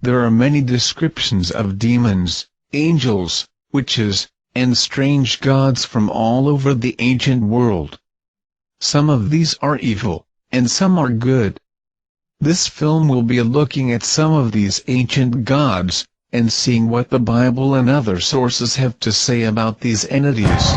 there are many descriptions of demons, angels, witches, and strange gods from all over the ancient world. Some of these are evil, and some are good. This film will be looking at some of these ancient gods, and seeing what the Bible and other sources have to say about these entities.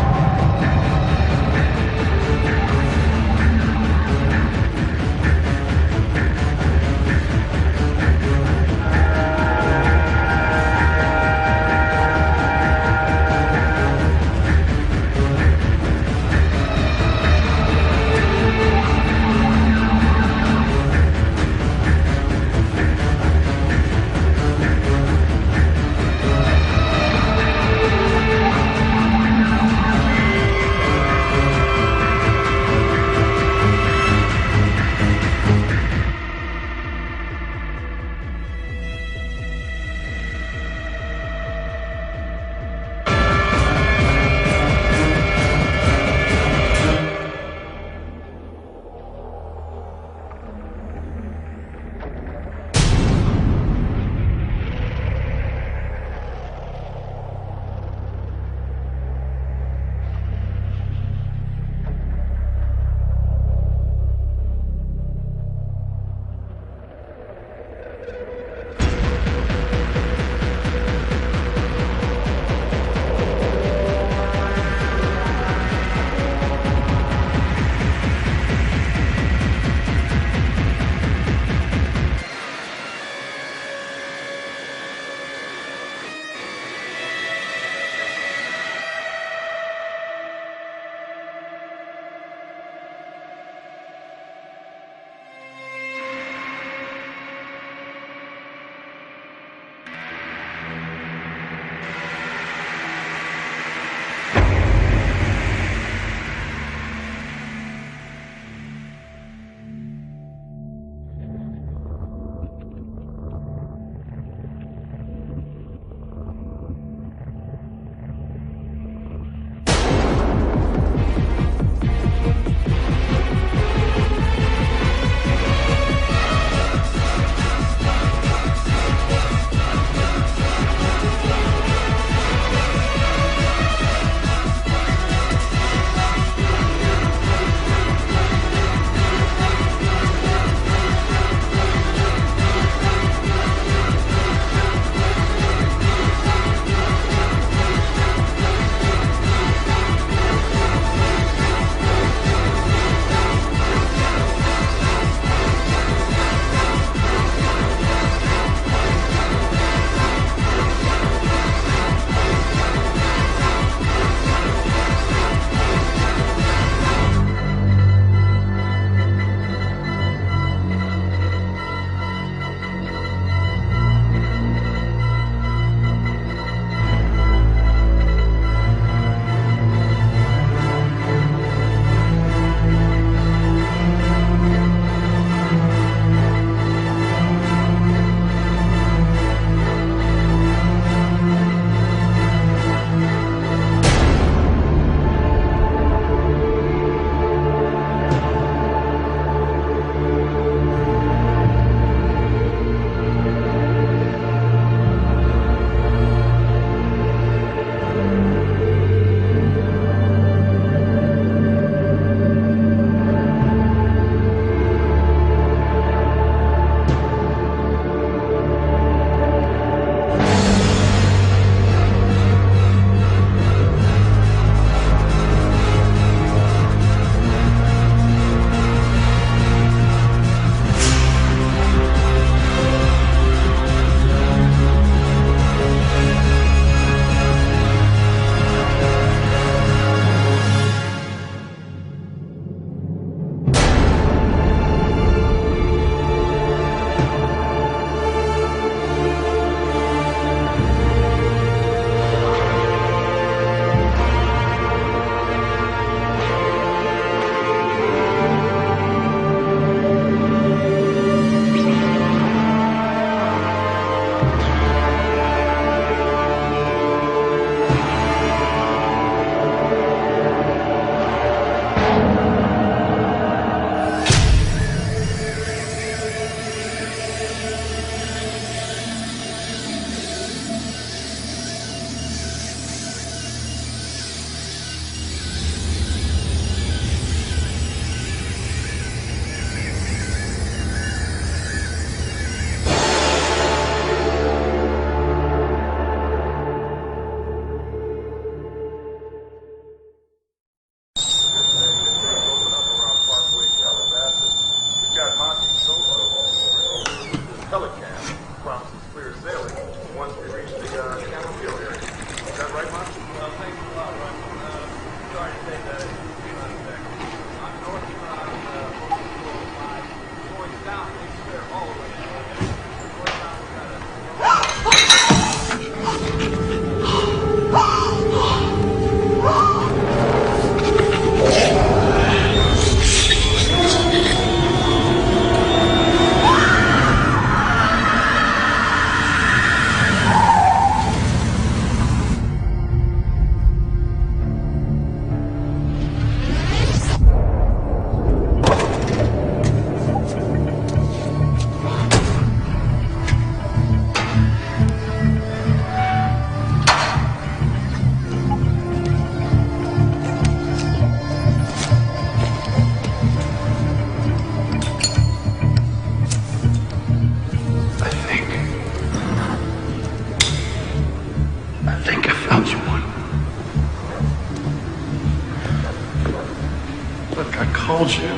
called you,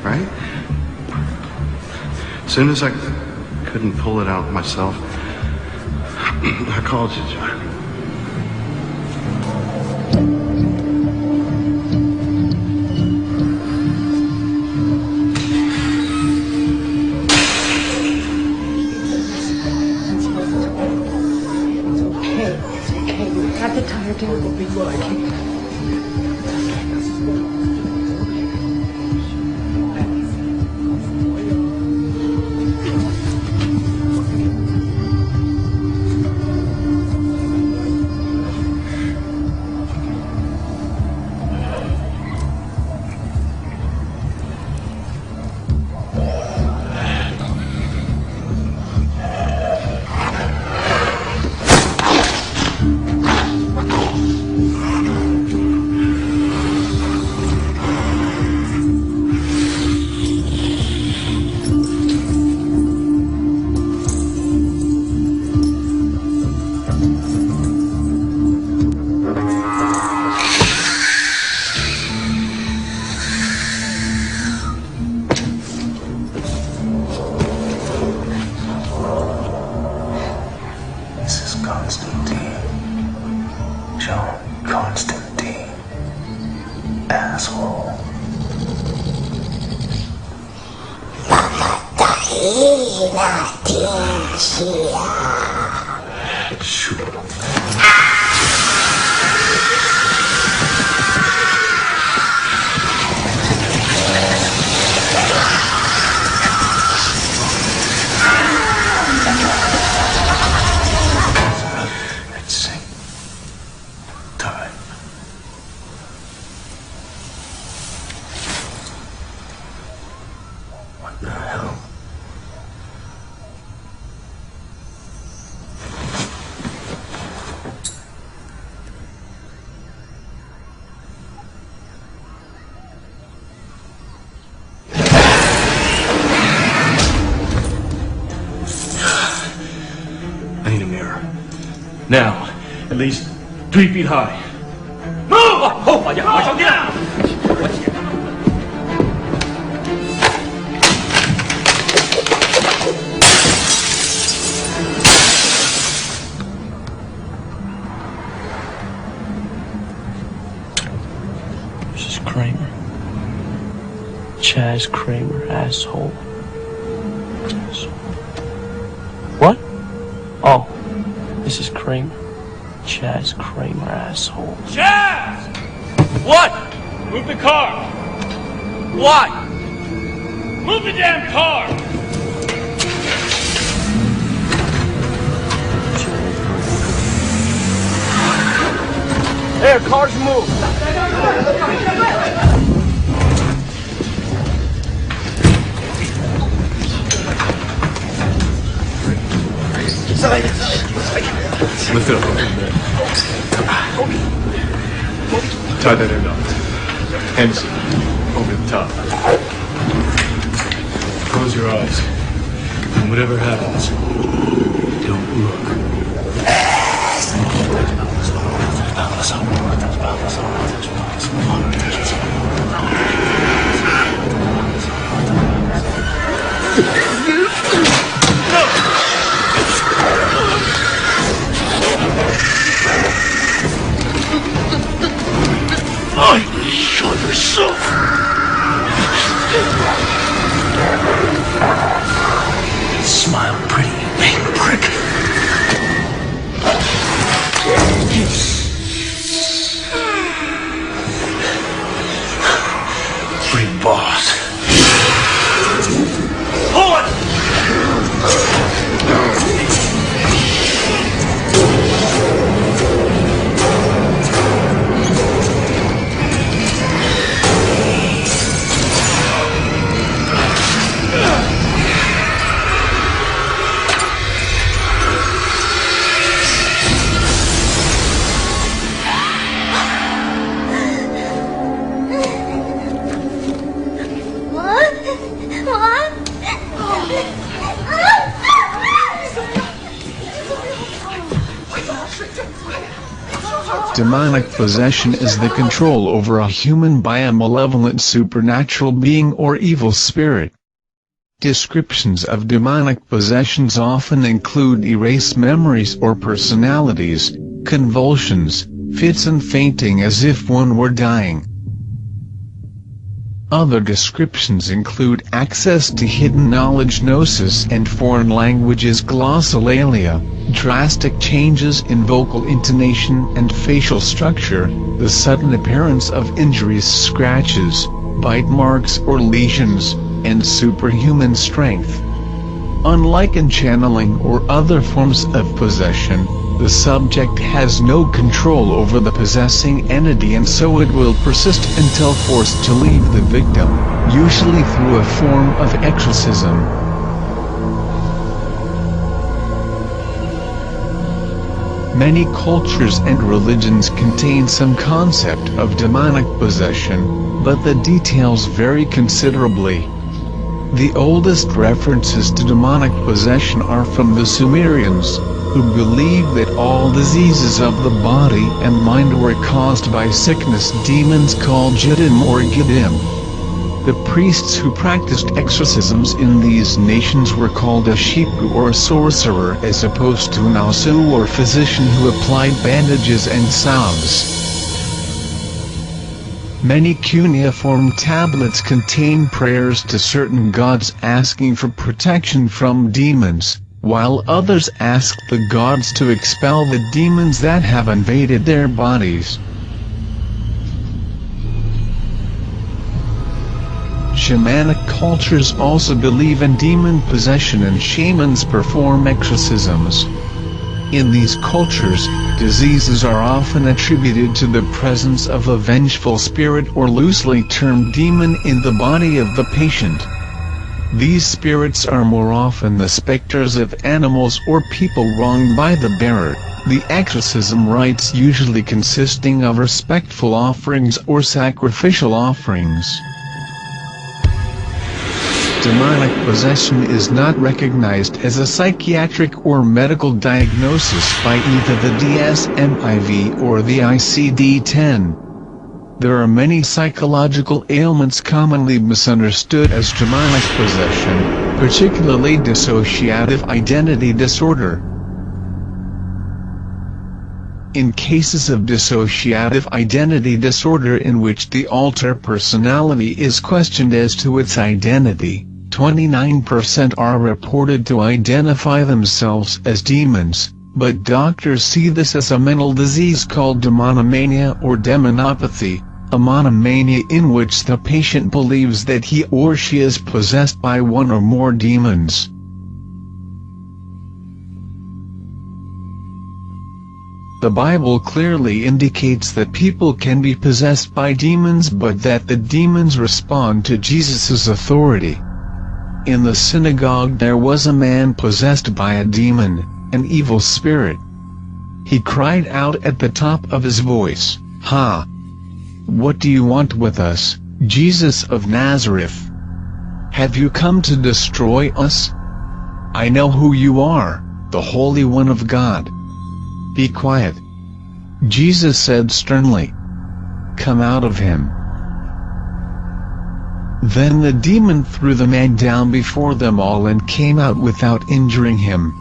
right? As soon as I couldn't pull it out myself, I called you, John. Got the tire down. Now, at least 3 feet high. Move! Oh, 快上电！ This is Kramer. Chaz Kramer, asshole. What? Oh. This is Kramer. Chaz Kramer, asshole. Chaz! What? Move the car. Why? Move the damn car! There, cars move. Lift it up a little bit. Tie that end up. Hands over the top. Close your eyes. And whatever happens, don't look. Show yourself. Smile pretty, big prick. Big boss. Pull it! Demonic possession is the control over a human by a malevolent supernatural being or evil spirit. Descriptions of demonic possessions often include erased memories or personalities, convulsions, fits and fainting as if one were dying. Other descriptions include access to hidden knowledge gnosis and foreign languages glossolalia, drastic changes in vocal intonation and facial structure, the sudden appearance of injuries, scratches, bite marks or lesions, and superhuman strength. Unlike in channeling or other forms of possession, the subject has no control over the possessing entity and so it will persist until forced to leave the victim, usually through a form of exorcism. Many cultures and religions contain some concept of demonic possession, but the details vary considerably. The oldest references to demonic possession are from the Sumerians, who believed that all diseases of the body and mind were caused by sickness demons called Jiddim or Giddim. The priests who practiced exorcisms in these nations were called a shipu or sorcerer as opposed to an asu or physician who applied bandages and salves. Many cuneiform tablets contain prayers to certain gods asking for protection from demons, while others ask the gods to expel the demons that have invaded their bodies. Shamanic cultures also believe in demon possession and shamans perform exorcisms. In these cultures, diseases are often attributed to the presence of a vengeful spirit or loosely termed demon in the body of the patient. These spirits are more often the specters of animals or people wronged by the bearer, the exorcism rites usually consisting of respectful offerings or sacrificial offerings. Demonic possession is not recognized as a psychiatric or medical diagnosis by either the DSM-IV or the ICD-10. There are many psychological ailments commonly misunderstood as demonic possession, particularly dissociative identity disorder. In cases of dissociative identity disorder in which the alter personality is questioned as to its identity, 29% are reported to identify themselves as demons, but doctors see this as a mental disease called demonomania or demonopathy, a monomania in which the patient believes that he or she is possessed by one or more demons. The Bible clearly indicates that people can be possessed by demons but that the demons respond to Jesus' authority. In the synagogue there was a man possessed by a demon, an evil spirit. He cried out at the top of his voice, "Ha! What do you want with us, Jesus of Nazareth? Have you come to destroy us? I know who you are, the Holy One of God. Be quiet." Jesus said sternly, "Come out of him." Then the demon threw the man down before them all and came out without injuring him.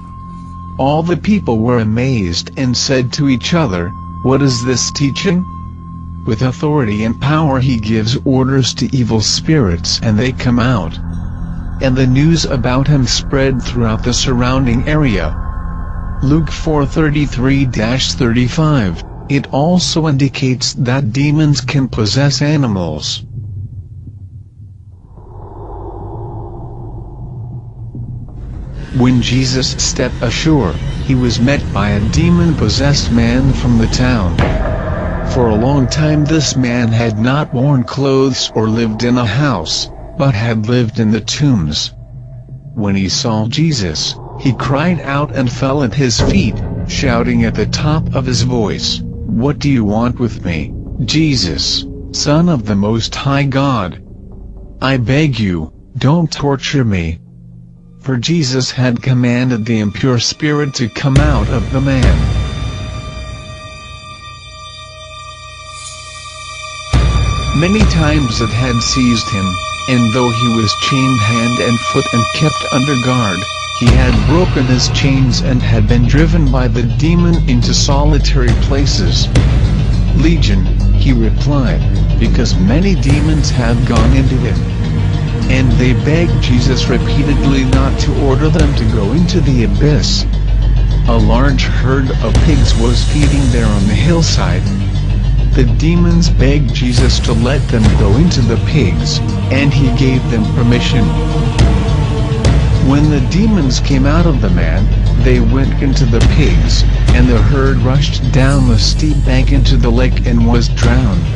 All the people were amazed and said to each other, "What is this teaching? With authority and power he gives orders to evil spirits and they come out." And the news about him spread throughout the surrounding area. Luke 4:33-35, it also indicates that demons can possess animals. When Jesus stepped ashore, he was met by a demon-possessed man from the town. For a long time this man had not worn clothes or lived in a house, but had lived in the tombs. When he saw Jesus, he cried out and fell at his feet, shouting at the top of his voice, "What do you want with me, Jesus, Son of the Most High God? I beg you, don't torture me." For Jesus had commanded the impure spirit to come out of the man. Many times it had seized him, and though he was chained hand and foot and kept under guard, he had broken his chains and had been driven by the demon into solitary places. Legion, he replied, because many demons had gone into him. And they begged Jesus repeatedly not to order them to go into the abyss. A large herd of pigs was feeding there on the hillside. The demons begged Jesus to let them go into the pigs, and he gave them permission. When the demons came out of the man, they went into the pigs, and the herd rushed down the steep bank into the lake and was drowned.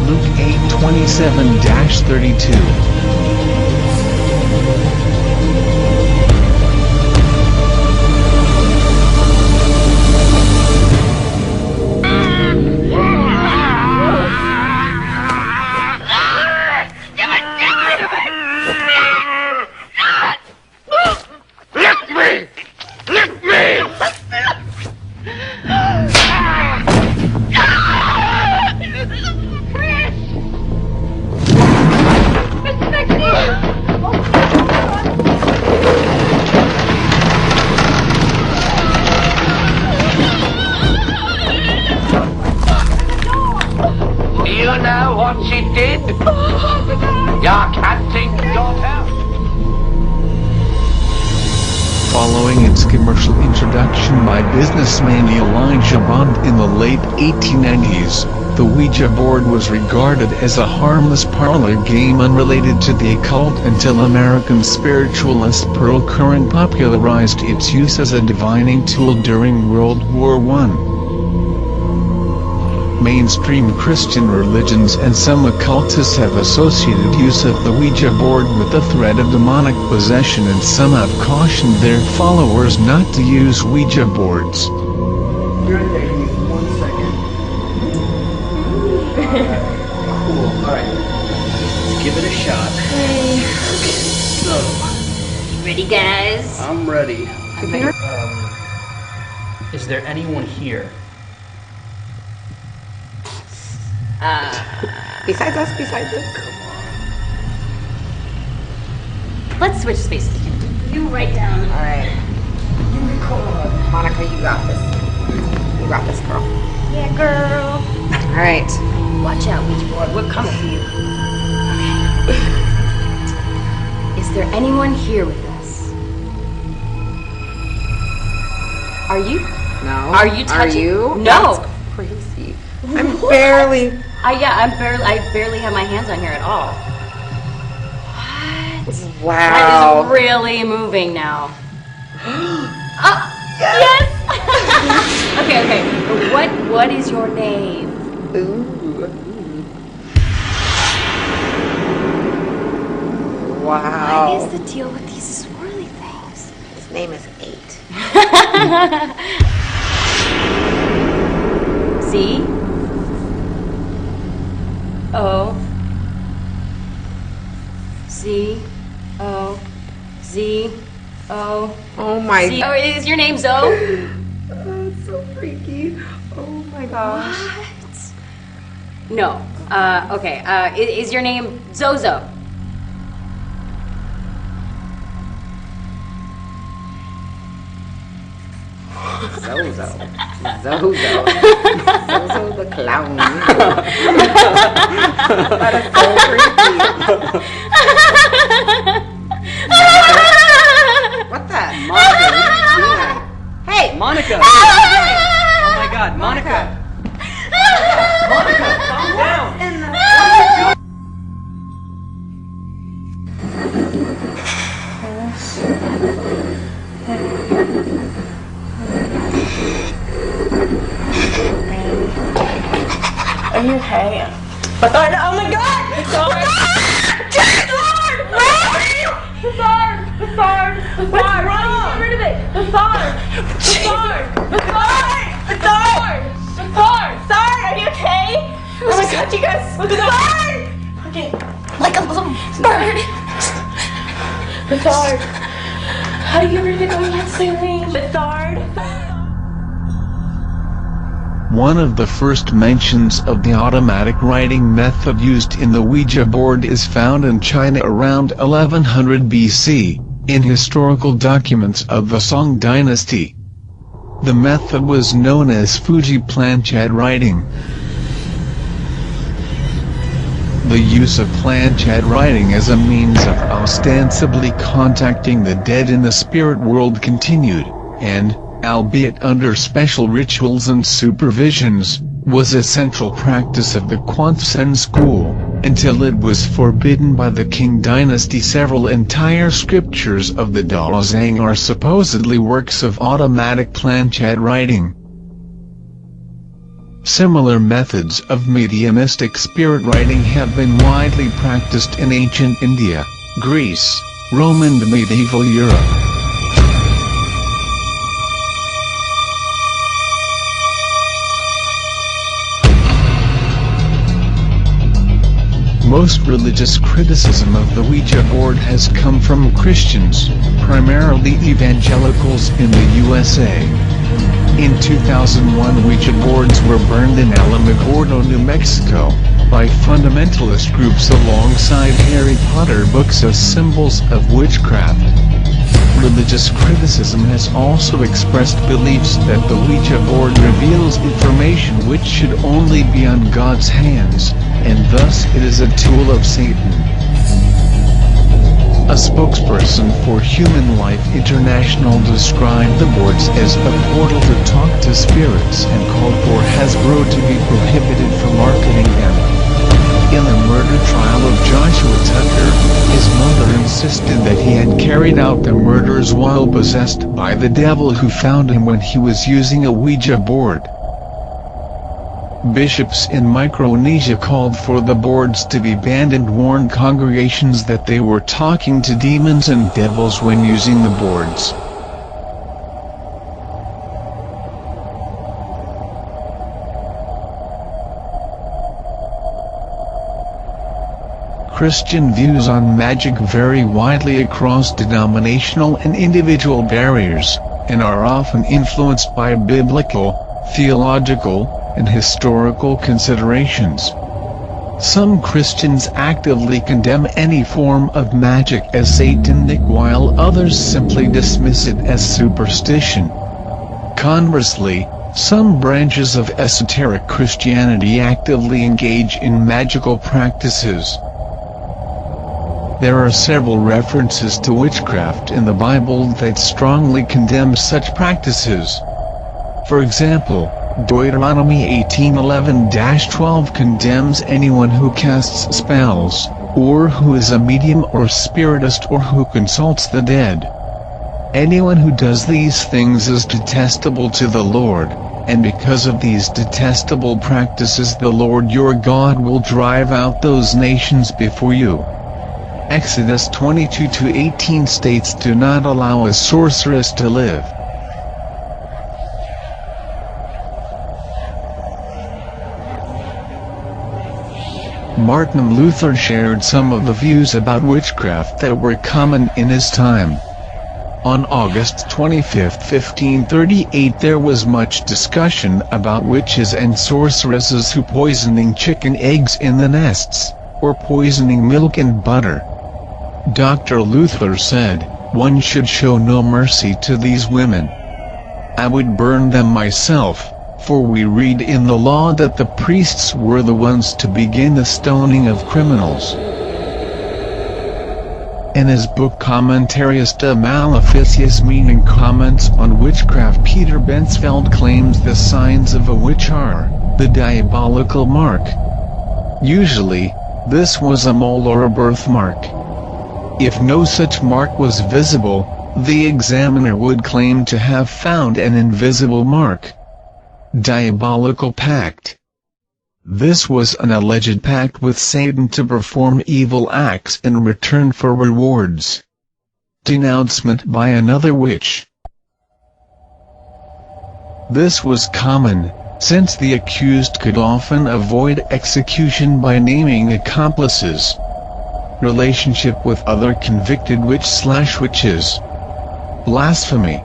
Luke 8:27-32. Following its commercial introduction by businessman Elijah Bond in the late 1890s, the Ouija board was regarded as a harmless parlor game unrelated to the occult until American spiritualist Pearl Curran popularized its use as a divining tool during World War I. Mainstream Christian religions and some occultists have associated use of the Ouija board with the threat of demonic possession, and some have cautioned their followers not to use Ouija boards. You're in there, give me 1 second. Cool, alright. Let's give it a shot. Okay. So, Ready, guys? I'm ready. Is there anyone here? Besides us? Let's switch spaces. You write down. Alright. Monica, you got this. You got this, girl. Yeah, girl. Alright. Watch out, Ouija board. We're coming for you. Okay. Is there anyone here with us? Are you? No. Are you touching? Are you? No. That's crazy. I'm barely. I barely have my hands on here at all. What? Wow. That is really moving now. Yes! Okay. What is your name? Ooh. Wow. What is the deal with these swirly things? His name is 8. Z O Z O Z O. Oh my. Z O. Is your name Zoe? That's so freaky. Oh my gosh. What? No. Okay. Is your name Zozo? Zozo the clown. That is so creepy. What the? Monica! Hey! Monica! Oh my god, Monica! Monica, calm down! Are you okay? Bethard! Oh my god! Bethard! Bethard! Bethard! Run! Get rid of it! Bethard! Are you okay? Oh my god, you guys! Bethard! Okay. Like a little bird. Bethard! How do you get rid of it? Oh, that's so lame. Bethard! One of the first mentions of the automatic writing method used in the Ouija board is found in China around 1100 BC, in historical documents of the Song dynasty. The method was known as Fuji planchette writing. The use of planchette writing as a means of ostensibly contacting the dead in the spirit world continued, and, albeit under special rituals and supervisions, was a central practice of the Quanzhen school, until it was forbidden by the Qing dynasty. Several entire scriptures of the Daozang are supposedly works of automatic planchette writing. Similar methods of mediumistic spirit writing have been widely practiced in ancient India, Greece, Rome and medieval Europe. Most religious criticism of the Ouija board has come from Christians, primarily evangelicals in the USA. In 2001, Ouija boards were burned in Alamogordo, New Mexico, by fundamentalist groups alongside Harry Potter books as symbols of witchcraft. Religious criticism has also expressed beliefs that the Ouija board reveals information which should only be on God's hands, and thus it is a tool of Satan. A spokesperson for Human Life International described the boards as a portal to talk to spirits and called for Hasbro to be prohibited from marketing them. In the murder trial of Joshua Tucker, his mother insisted that he had carried out the murders while possessed by the devil who found him when he was using a Ouija board. Bishops in Micronesia called for the boards to be banned and warned congregations that they were talking to demons and devils when using the boards. Christian views on magic vary widely across denominational and individual barriers, and are often influenced by biblical, theological, and historical considerations. Some Christians actively condemn any form of magic as satanic, while others simply dismiss it as superstition. Conversely, some branches of esoteric Christianity actively engage in magical practices. There are several references to witchcraft in the Bible that strongly condemn such practices. For example, Deuteronomy 18:11-12 condemns anyone who casts spells, or who is a medium or spiritist, or who consults the dead. Anyone who does these things is detestable to the Lord, and because of these detestable practices the Lord your God will drive out those nations before you. Exodus 22:18 states, "Do not allow a sorceress to live." Martin Luther shared some of the views about witchcraft that were common in his time. On August 25, 1538, there was much discussion about witches and sorceresses who poisoning chicken eggs in the nests, or poisoning milk and butter. Dr. Luther said, "One should show no mercy to these women. I would burn them myself, for we read in the law that the priests were the ones to begin the stoning of criminals." In his book Commentaries de Maleficiis, meaning comments on witchcraft, Peter Bensfeld claims the signs of a witch are the diabolical mark. Usually, this was a mole or a birthmark. If no such mark was visible, the examiner would claim to have found an invisible mark. Diabolical pact. This was an alleged pact with Satan to perform evil acts in return for rewards. Denouncement by another witch. This was common, since the accused could often avoid execution by naming accomplices. Relationship with other convicted witch/witches. Blasphemy.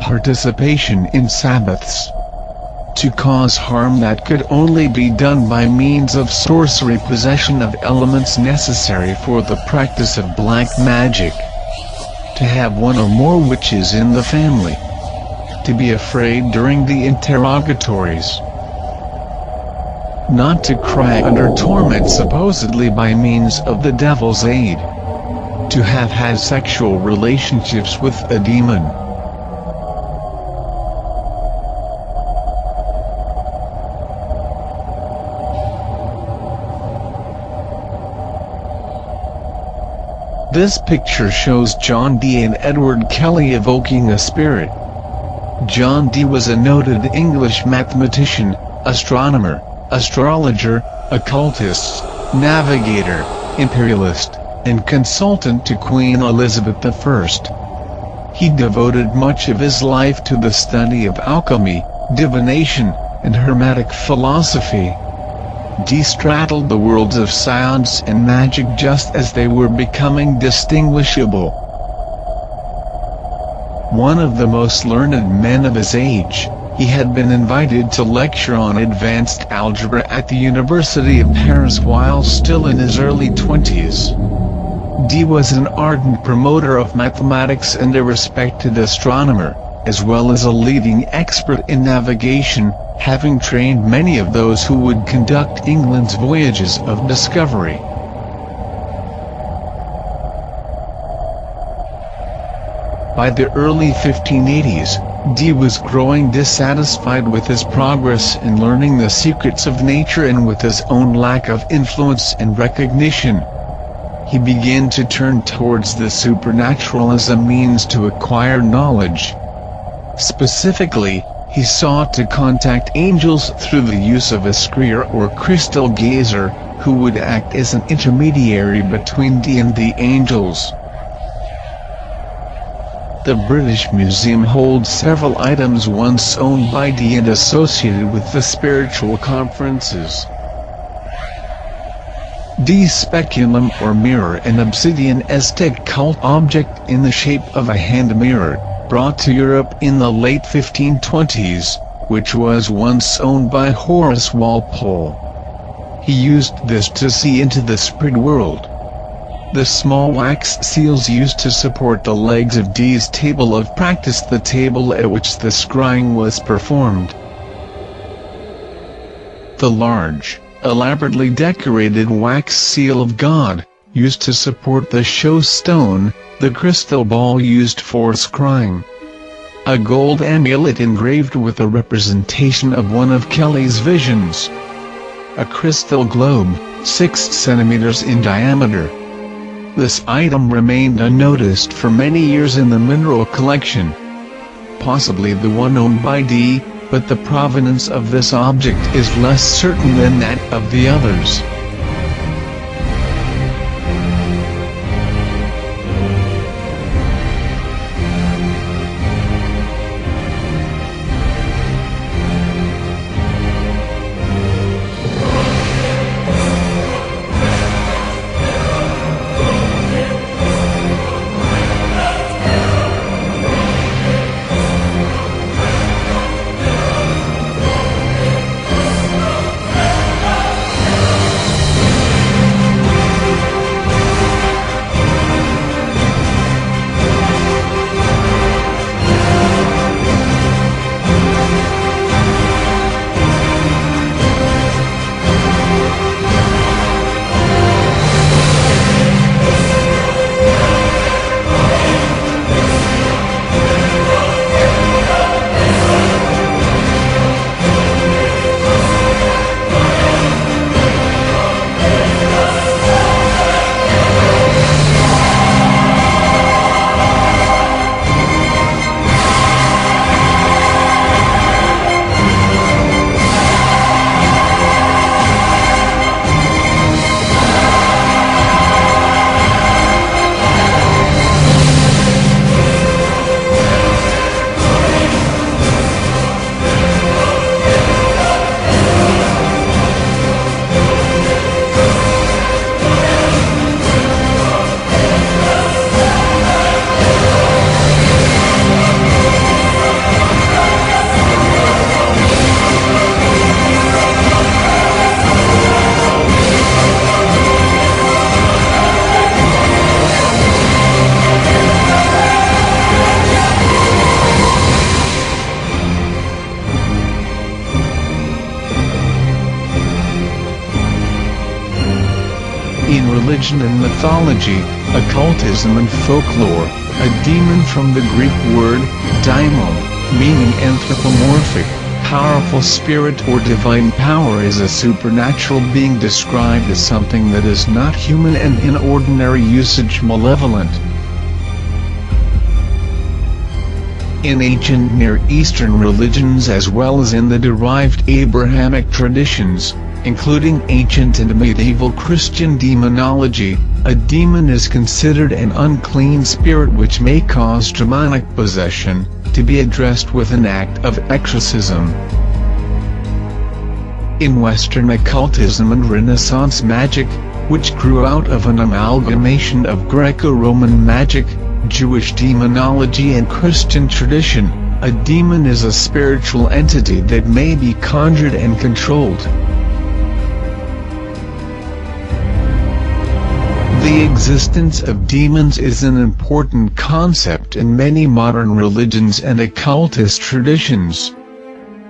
Participation in Sabbaths. to cause harm that could only be done by means of sorcery, possession of elements necessary for the practice of black magic, to have one or more witches in the family, to be afraid during the interrogatories, not to cry under torment supposedly by means of the devil's aid, to have had sexual relationships with a demon. This picture shows John Dee and Edward Kelly evoking a spirit. John Dee was a noted English mathematician, astronomer, astrologer, occultist, navigator, imperialist, and consultant to Queen Elizabeth I. He devoted much of his life to the study of alchemy, divination, and hermetic philosophy. Dee straddled the worlds of science and magic just as they were becoming distinguishable. One of the most learned men of his age, he had been invited to lecture on advanced algebra at the University of Paris while still in his early 20s. Dee was an ardent promoter of mathematics and a respected astronomer, as well as a leading expert in navigation, having trained many of those who would conduct England's voyages of discovery. By the early 1580s, Dee was growing dissatisfied with his progress in learning the secrets of nature and with his own lack of influence and recognition. He began to turn towards the supernatural as a means to acquire knowledge. Specifically, he sought to contact angels through the use of a scryer or crystal gazer, who would act as an intermediary between Dee and the angels. The British Museum holds several items once owned by Dee and associated with the spiritual conferences. Dee's speculum or mirror, an obsidian Aztec cult object in the shape of a hand mirror, brought to Europe in the late 1520s, which was once owned by Horace Walpole. He used this to see into the spirit world. The small wax seals used to support the legs of Dee's table of practice, the table at which the scrying was performed. The large, elaborately decorated wax seal of God, used to support the show stone, the crystal ball used for scrying. A gold amulet engraved with a representation of one of Kelly's visions. A crystal globe, 6 centimeters in diameter. This item remained unnoticed for many years in the mineral collection. Possibly the one owned by Dee, but the provenance of this object is less certain than that of the others. religion and mythology, occultism and folklore. A demon from the Greek word daimon, meaning anthropomorphic, powerful spirit or divine power, is a supernatural being described as something that is not human and in ordinary usage malevolent. In ancient Near Eastern religions as well as in the derived Abrahamic traditions, including ancient and medieval Christian demonology, a demon is considered an unclean spirit which may cause demonic possession, to be addressed with an act of exorcism. In Western occultism and Renaissance magic, which grew out of an amalgamation of Greco-Roman magic, Jewish demonology and Christian tradition, a demon is a spiritual entity that may be conjured and controlled. The existence of demons is an important concept in many modern religions and occultist traditions.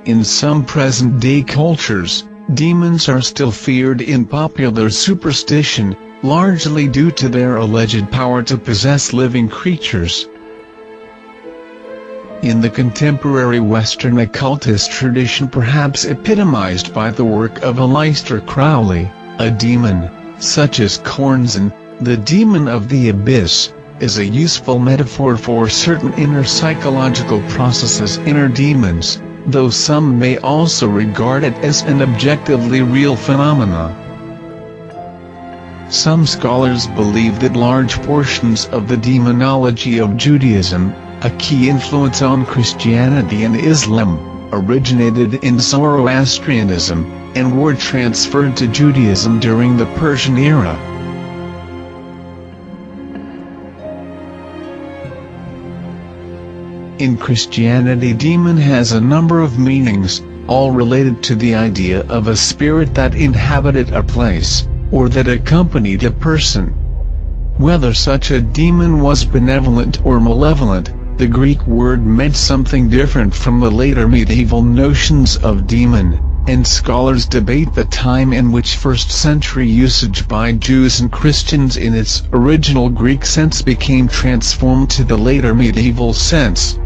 In some present-day cultures, demons are still feared in popular superstition, largely due to their alleged power to possess living creatures. In the contemporary Western occultist tradition, perhaps epitomized by the work of Aleister Crowley, a demon, such as Corzin, the demon of the abyss, is a useful metaphor for certain inner psychological processes, inner demons, though some may also regard it as an objectively real phenomena. Some scholars believe that large portions of the demonology of Judaism, a key influence on Christianity and Islam, originated in Zoroastrianism, and were transferred to Judaism during the Persian era. In Christianity, demon has a number of meanings, all related to the idea of a spirit that inhabited a place, or that accompanied a person. Whether such a demon was benevolent or malevolent, the Greek word meant something different from the later medieval notions of demon, and scholars debate the time in which first-century usage by Jews and Christians in its original Greek sense became transformed to the later medieval sense.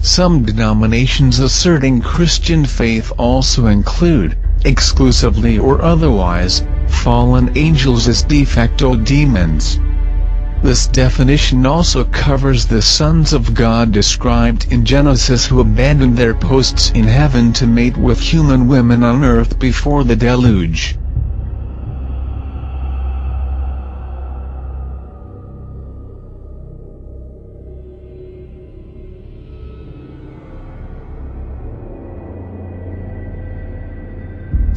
Some denominations asserting Christian faith also include, exclusively or otherwise, fallen angels as de facto demons. This definition also covers the sons of God described in Genesis who abandoned their posts in heaven to mate with human women on earth before the deluge.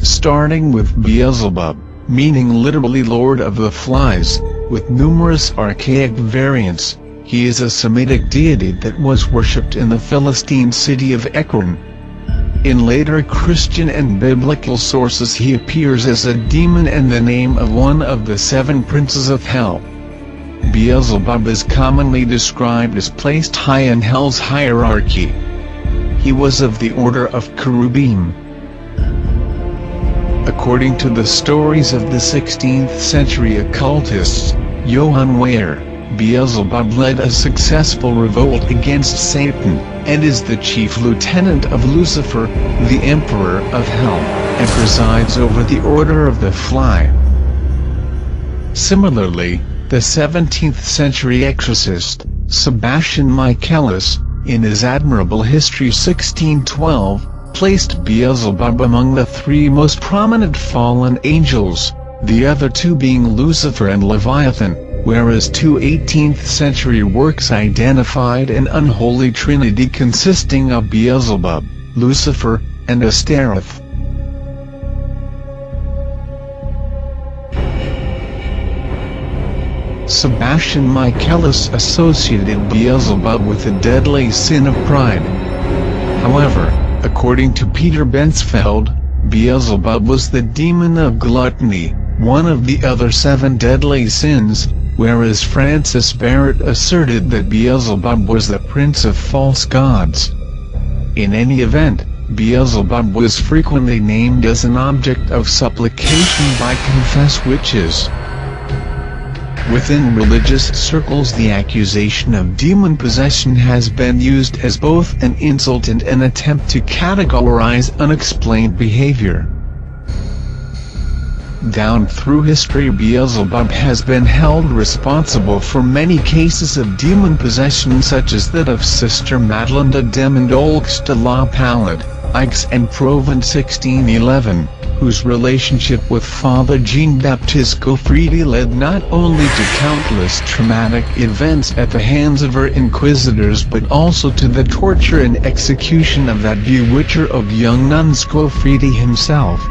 Starting with Beelzebub, meaning literally Lord of the Flies, with numerous archaic variants, he is a Semitic deity that was worshipped in the Philistine city of Ekron. In later Christian and biblical sources he appears as a demon and the name of one of the 7 princes of hell. Beelzebub is commonly described as placed high in hell's hierarchy. He was of the order of cherubim. According to the stories of the 16th century occultists, Johann Weyer, Beelzebub led a successful revolt against Satan, and is the chief lieutenant of Lucifer, the emperor of hell, and presides over the Order of the Fly. Similarly, the 17th century exorcist, Sebastian Michaelis, in his admirable History 1612, placed Beelzebub among the 3 most prominent fallen angels, the other 2 being Lucifer and Leviathan, whereas 2 18th century works identified an unholy trinity consisting of Beelzebub, Lucifer, and Astaroth. Sebastian Michaelis associated Beelzebub with the deadly sin of pride. However, according to Peter Bensfeld, Beelzebub was the demon of gluttony, one of the other 7 deadly sins, whereas Francis Barrett asserted that Beelzebub was the prince of false gods. In any event, Beelzebub was frequently named as an object of supplication by confessed witches. Within religious circles, the accusation of demon possession has been used as both an insult and an attempt to categorize unexplained behavior. Down through history, Beelzebub has been held responsible for many cases of demon possession, such as that of Sister Madeleine de Demondolx de la Palade, Aix and Provence 1611, whose relationship with Father Jean-Baptiste Gaufridi led not only to countless traumatic events at the hands of her inquisitors but also to the torture and execution of that bewitcher of young nuns, Gaufridi himself.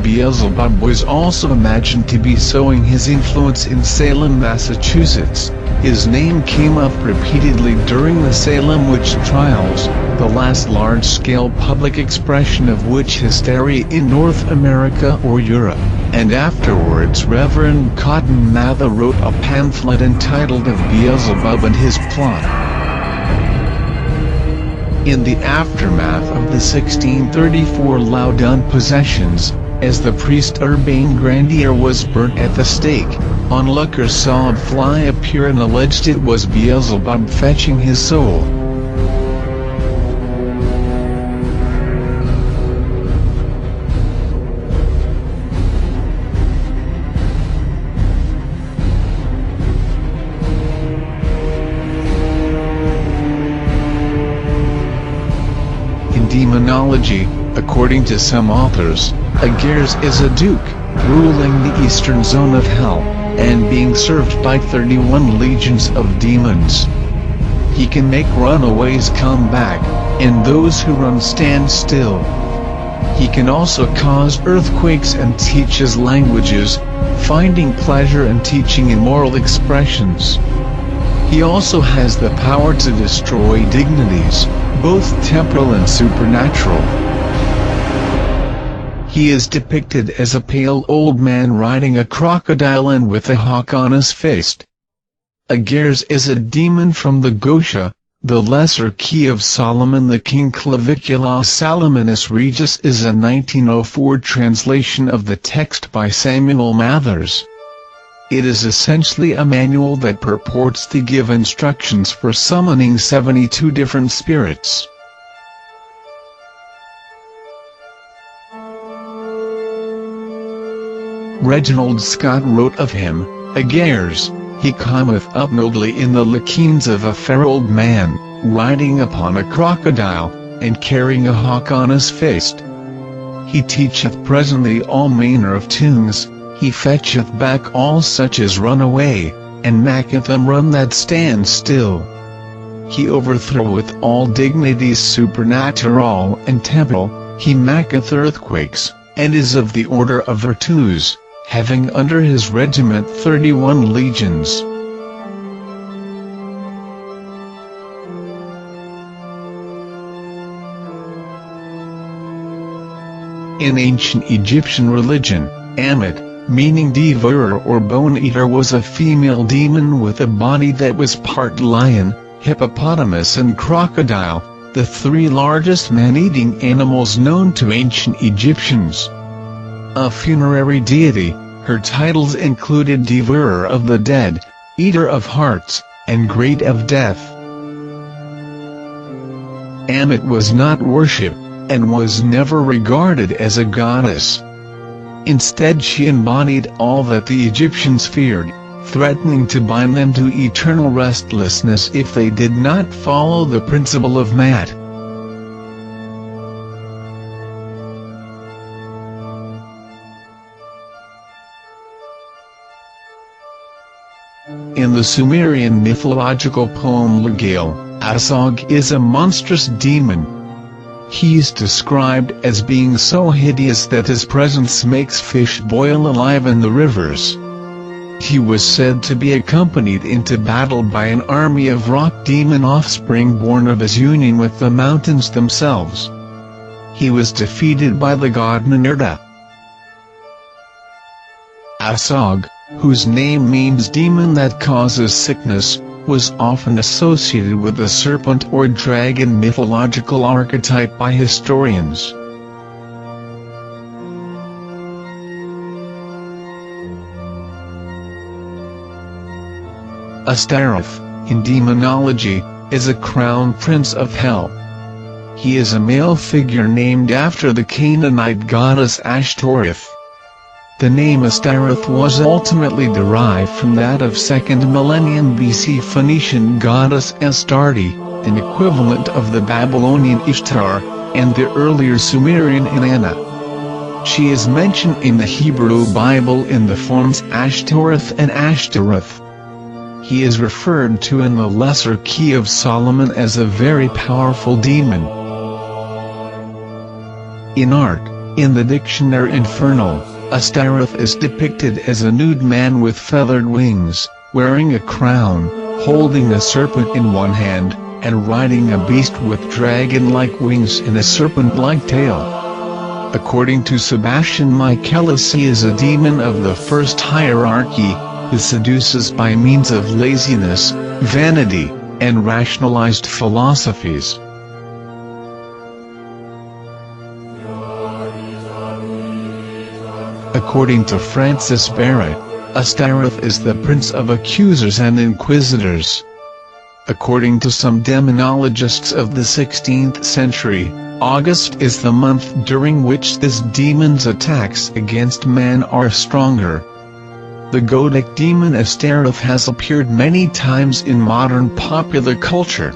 Beelzebub was also imagined to be sowing his influence in Salem, Massachusetts. His name came up repeatedly during the Salem witch trials, the last large-scale public expression of witch hysteria in North America or Europe, and afterwards Reverend Cotton Mather wrote a pamphlet entitled Of Beelzebub and His Plot. In the aftermath of the 1634 Loudun possessions, as the priest Urbain Grandier was burnt at the stake, onlookers saw a fly appear and alleged it was Beelzebub fetching his soul. In demonology, according to some authors, Ageres is a duke, ruling the eastern zone of hell, and being served by 31 legions of demons. He can make runaways come back, and those who run stand still. He can also cause earthquakes and teaches languages, finding pleasure and teaching immoral expressions. He also has the power to destroy dignities, both temporal and supernatural. He is depicted as a pale old man riding a crocodile and with a hawk on his face. Ageres is a demon from the Gosha, the lesser key of Solomon the king. Clavicula Salomonis Regis is a 1904 translation of the text by Samuel Mathers. It is essentially a manual that purports to give instructions for summoning 72 different spirits. Reginald Scott wrote of him, Ageres, he cometh up nobly in the lichens of a fair old man, riding upon a crocodile, and carrying a hawk on his face. He teacheth presently all manner of tunes, he fetcheth back all such as run away, and maketh them run that stand still. He overthroweth all dignities supernatural and temporal, he maketh earthquakes, and is of the order of virtus, having under his regiment 31 legions. In ancient Egyptian religion, Ammit, meaning devourer or bone-eater, was a female demon with a body that was part lion, hippopotamus and crocodile, the three largest man-eating animals known to ancient Egyptians. A funerary deity, her titles included devourer of the dead, eater of hearts, and great of death. Ammit was not worshipped, and was never regarded as a goddess. Instead, she embodied all that the Egyptians feared, threatening to bind them to eternal restlessness if they did not follow the principle of Mat. In the Sumerian mythological poem Legale, Asog is a monstrous demon. He is described as being so hideous that his presence makes fish boil alive in the rivers. He was said to be accompanied into battle by an army of rock demon offspring born of his union with the mountains themselves. He was defeated by the god Ninurta. Asog, whose name means demon that causes sickness, was often associated with the serpent or dragon mythological archetype by historians. Ashtaroth, in demonology, is a crown prince of hell. He is a male figure named after the Canaanite goddess Ashtoreth. The name Ashtaroth was ultimately derived from that of 2nd millennium BC Phoenician goddess Astarte, an equivalent of the Babylonian Ishtar, and the earlier Sumerian Inanna. She is mentioned in the Hebrew Bible in the forms Ashtoreth and Ashtaroth. He is referred to in the Lesser Key of Solomon as a very powerful demon. In art, in the dictionary Infernal, Ashtaroth is depicted as a nude man with feathered wings, wearing a crown, holding a serpent in one hand, and riding a beast with dragon-like wings and a serpent-like tail. According to Sebastian Michaelis, he is a demon of the first hierarchy, who seduces by means of laziness, vanity, and rationalized philosophies. According to Francis Barrett, Ashtaroth is the prince of accusers and inquisitors. According to some demonologists of the 16th century, August is the month during which this demon's attacks against men are stronger. The Gothic demon Ashtaroth has appeared many times in modern popular culture.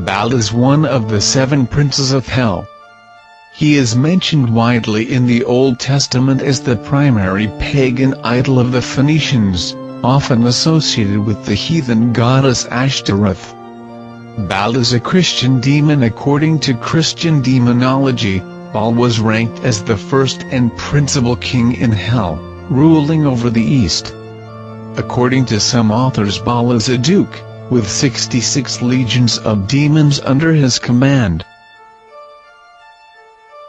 Baal is one of the 7 princes of hell. He is mentioned widely in the Old Testament as the primary pagan idol of the Phoenicians, often associated with the heathen goddess Ashtaroth. Baal is a Christian demon. According to Christian demonology, Baal was ranked as the first and principal king in hell, ruling over the east. According to some authors, Baal is a duke, with 66 legions of demons under his command.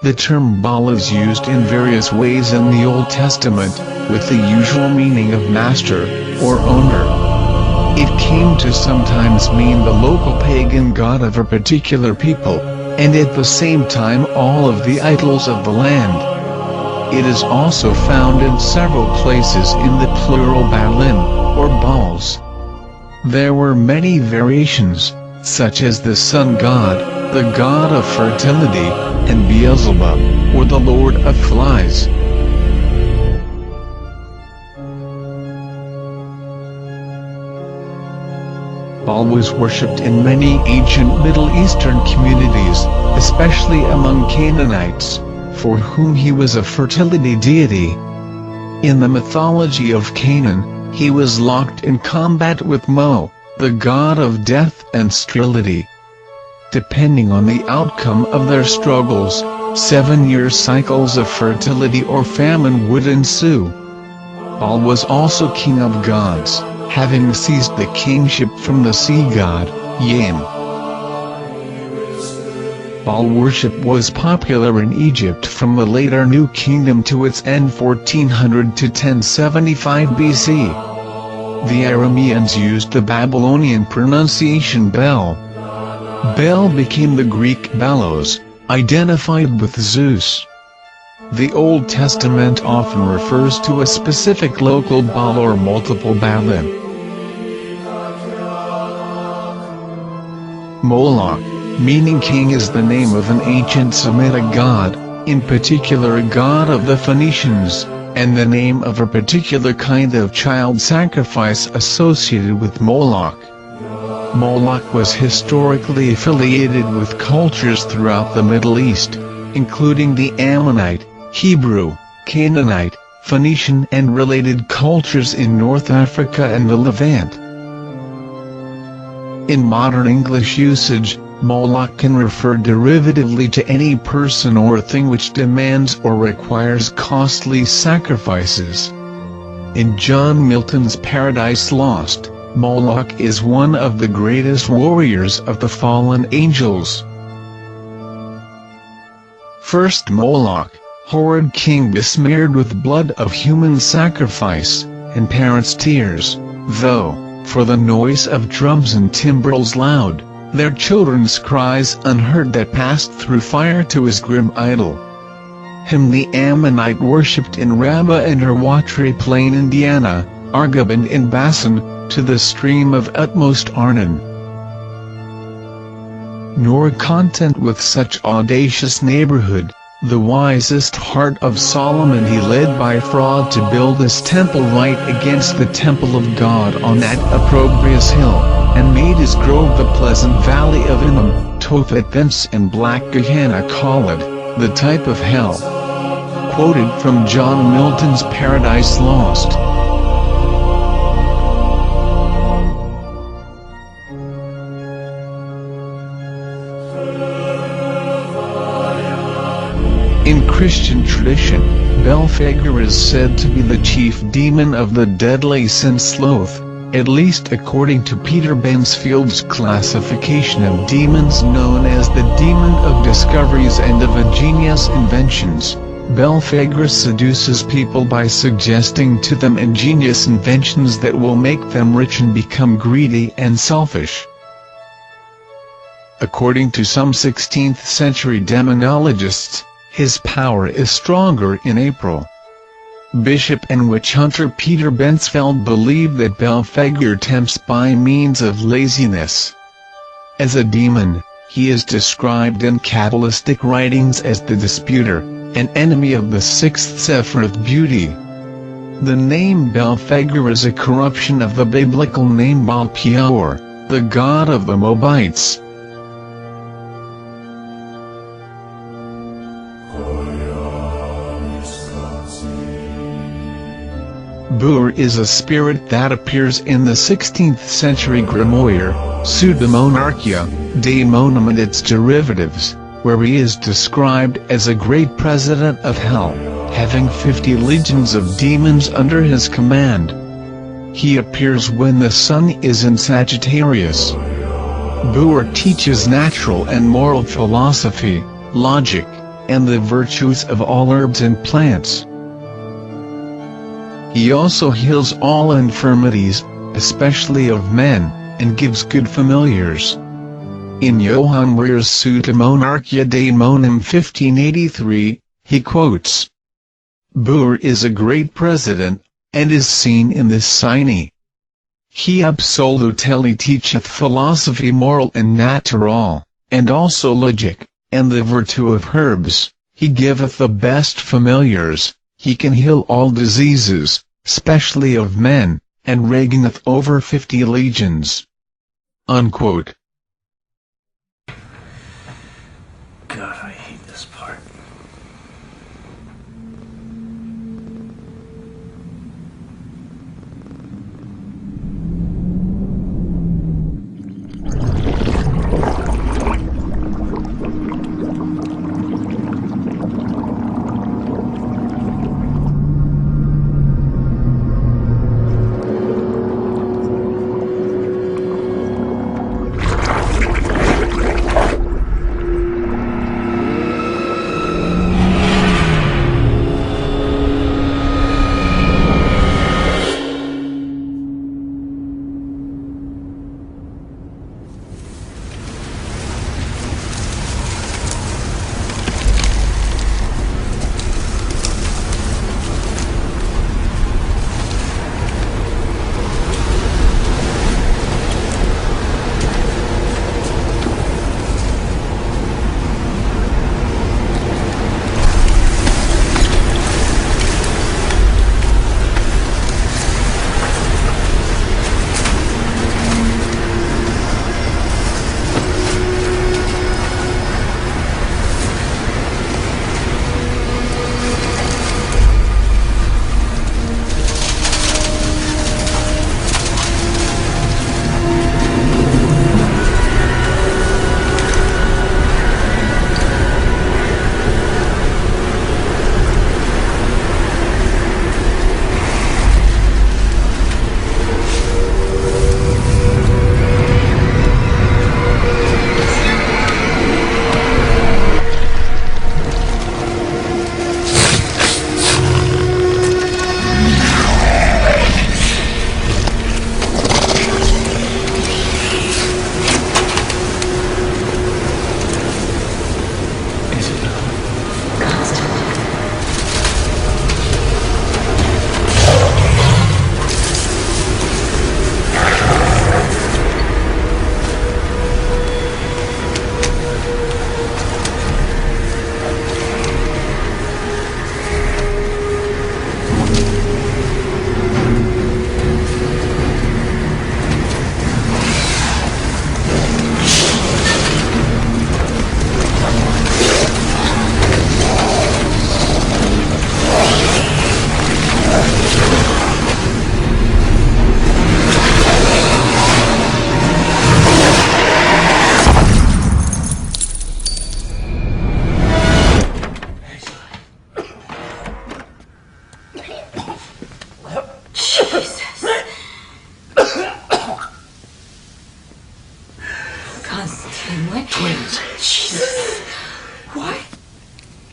The term Baal is used in various ways in the Old Testament, with the usual meaning of master, or owner. It came to sometimes mean the local pagan god of a particular people, and at the same time all of the idols of the land. It is also found in several places in the plural Baalin, or Baals. There were many variations, such as the sun god, the god of fertility, and Beelzebub, or the lord of flies. Baal was worshipped in many ancient Middle Eastern communities, especially among Canaanites, for whom he was a fertility deity. In the mythology of Canaan, he was locked in combat with Mo, the god of death and sterility. Depending on the outcome of their struggles, 7-year cycles of fertility or famine would ensue. Baal was also king of gods, having seized the kingship from the sea god, Yam. Baal worship was popular in Egypt from the later New Kingdom to its end 1400 to 1075 BC. The Arameans used the Babylonian pronunciation Bel. Bel became the Greek Belos, identified with Zeus. The Old Testament often refers to a specific local Baal or multiple Baalim. Moloch, meaning king, is the name of an ancient Semitic god, in particular a god of the Phoenicians, and the name of a particular kind of child sacrifice associated with Moloch. Moloch was historically affiliated with cultures throughout the Middle East, including the Ammonite, Hebrew, Canaanite, Phoenician and related cultures in North Africa and the Levant. In modern English usage, Moloch can refer derivatively to any person or thing which demands or requires costly sacrifices. In John Milton's Paradise Lost, Moloch is one of the greatest warriors of the fallen angels. first Moloch, horrid king besmeared with blood of human sacrifice, and parents' tears, though, for the noise of drums and timbrels loud, their children's cries unheard that passed through fire to his grim idol. Him the Ammonite worshipped in Rabbah and Herwatri plain Indiana, Argob and in Bassan, to the stream of utmost Arnon. Nor content with such audacious neighborhood, the wisest heart of Solomon he led by fraud to build his temple right against the temple of God on that opprobrious hill, and made his grove the pleasant valley of Hinnom, Tophet thence and black Gehenna called, the type of hell. Quoted from John Milton's Paradise Lost. In Christian tradition, Belphegor is said to be the chief demon of the deadly sin sloth, at least according to Peter Bensfield's classification of demons known as the demon of discoveries and of ingenious inventions. Belphegor seduces people by suggesting to them ingenious inventions that will make them rich and become greedy and selfish. According to some 16th century demonologists, his power is stronger in April. Bishop and witch hunter Peter Bensfeld believed that Belphegor tempts by means of laziness. As a demon, he is described in Kabbalistic writings as the disputer, an enemy of the sixth sefer of beauty. The name Belphegor is a corruption of the biblical name Baal Peor, the god of the Moabites. Bur is a spirit that appears in the 16th century grimoire, Pseudemonarchia, Daemonum and its derivatives, where he is described as a great president of hell, having 50 legions of demons under his command. He appears when the sun is in Sagittarius. Bur teaches natural and moral philosophy, logic, and the virtues of all herbs and plants. He also heals all infirmities, especially of men, and gives good familiars. In Johann Wehr's Pseudemonarchia Daemonum 1583, he quotes, "Bur is a great president, and is seen in this signy. He absolutely teacheth philosophy moral and natural, and also logic, and the virtue of herbs. He giveth the best familiars. He can heal all diseases, specially of men, and reigneth over 50 legions." Unquote. God, I hate this part.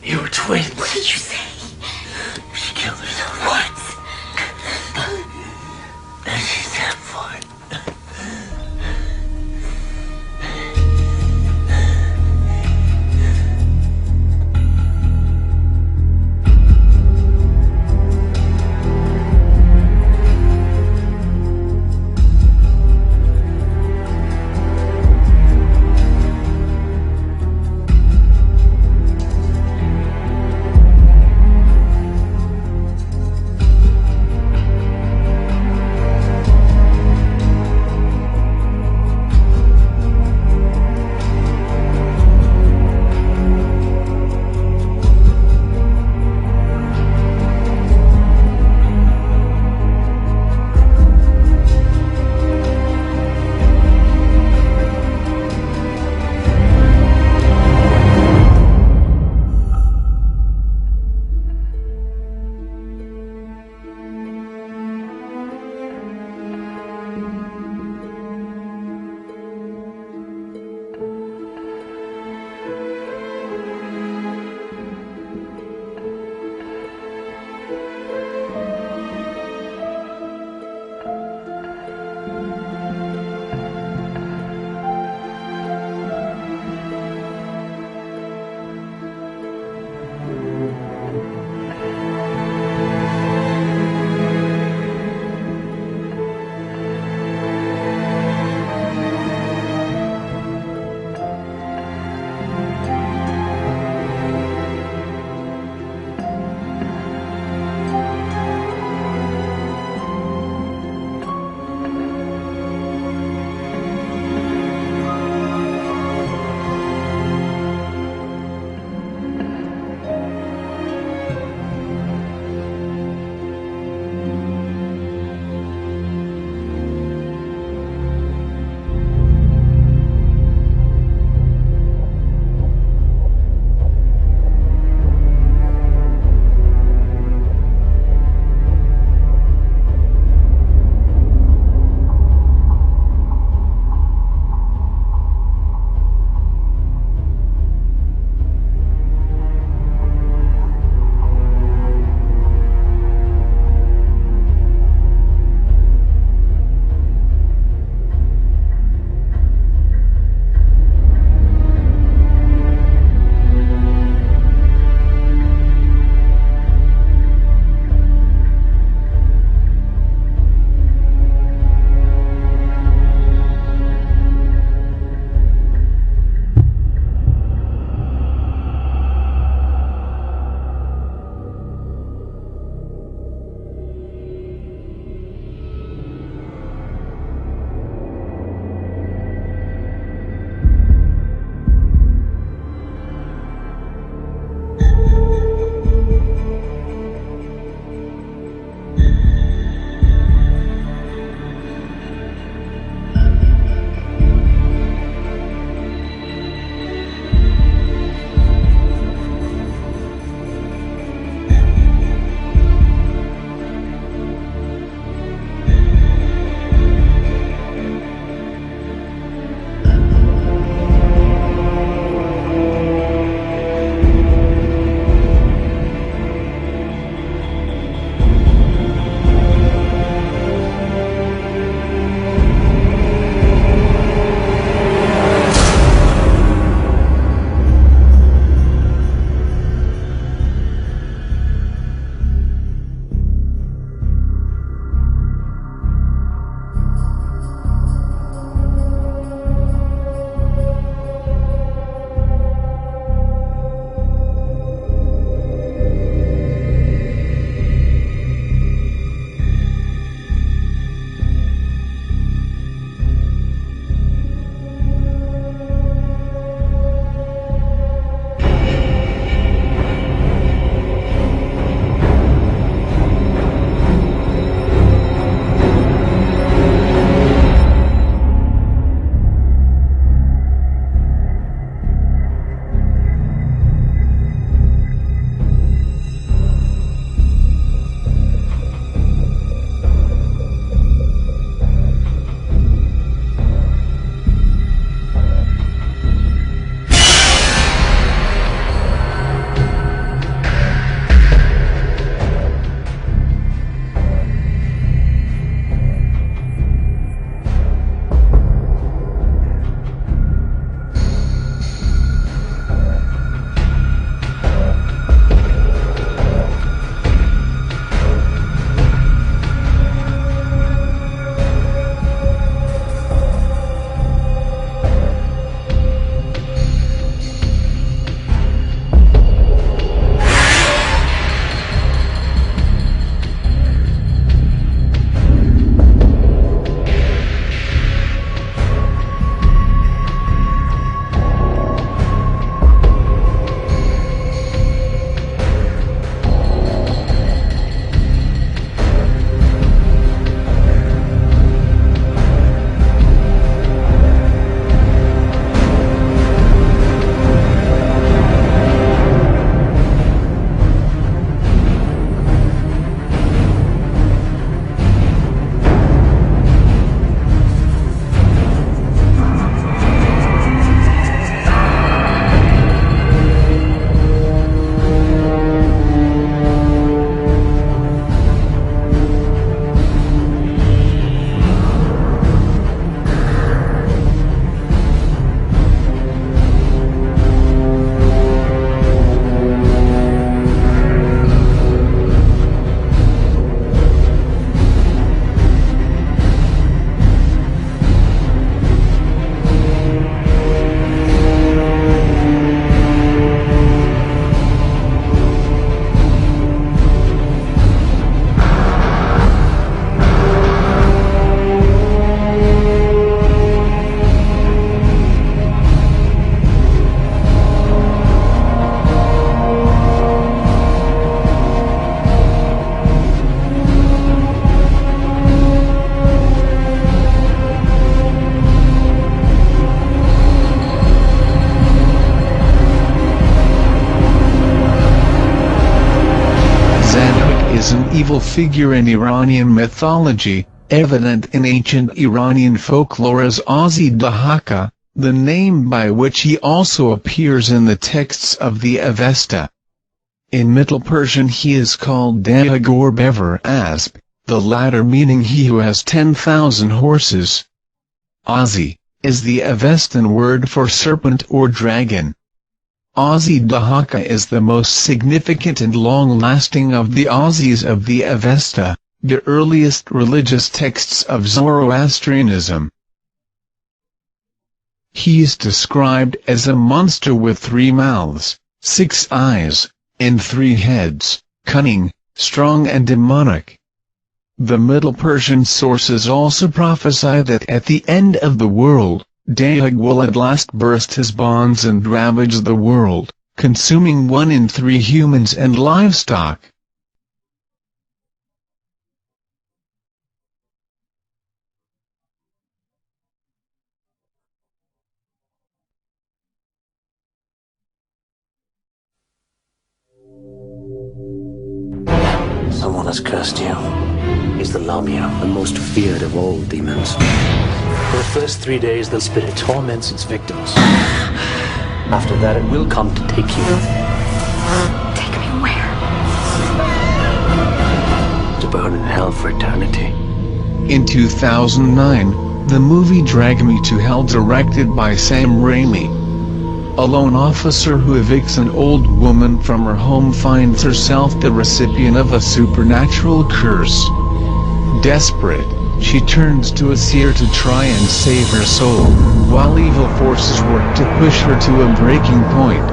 You were twins. What did you say? She killed herself. What? And she's dead for it. was an evil figure in Iranian mythology, evident in ancient Iranian folklore as Dahaka, the name by which he also appears in the texts of the Avesta. In Middle Persian he is called Dahag or Bever Asp, the latter meaning he who has 10,000 horses. Azi is the Avestan word for serpent or dragon. Dahaka is the most significant and long-lasting of the Azis of the Avesta, the earliest religious texts of Zoroastrianism. He is described as a monster with 3 mouths, 6 eyes, and 3 heads, cunning, strong and demonic. The Middle Persian sources also prophesy that at the end of the world, Dahag will at last burst his bonds and ravage the world, consuming 1 in 3 humans and livestock. Someone has cursed you. He's the Lamia, the most feared of all demons. For the first 3 days, the spirit torments its victims. After that, it will come to take you. Take me where? To burn in hell for eternity. In 2009, the movie Drag Me to Hell, directed by Sam Raimi. A lone officer who evicts an old woman from her home finds herself the recipient of a supernatural curse. Desperate, she turns to a seer to try and save her soul, while evil forces work to push her to a breaking point.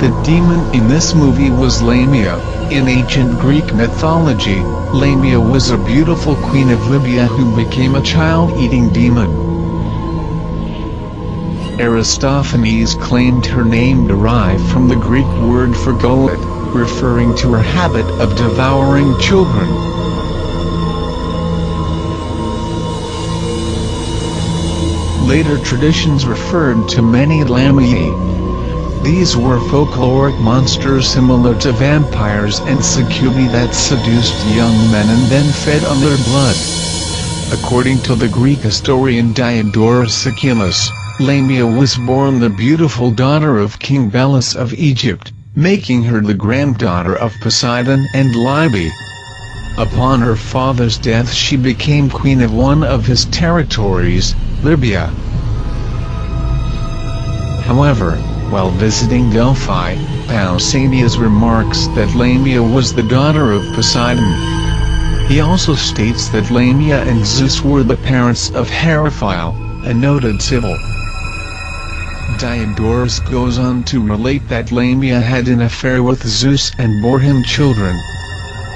The demon in this movie was Lamia. In ancient Greek mythology, Lamia was a beautiful queen of Libya who became a child-eating demon. Aristophanes claimed her name derived from the Greek word for gullet, referring to her habit of devouring children. Later traditions referred to many Lamiae. These were folkloric monsters similar to vampires and succubi that seduced young men and then fed on their blood. According to the Greek historian Diodorus Siculus, Lamia was born the beautiful daughter of King Belus of Egypt, making her the granddaughter of Poseidon and Libya. Upon her father's death she became queen of one of his territories, Libya. However, while visiting Delphi, Pausanias remarks that Lamia was the daughter of Poseidon. He also states that Lamia and Zeus were the parents of Hierophile, a noted sibyl. Diodorus goes on to relate that Lamia had an affair with Zeus and bore him children.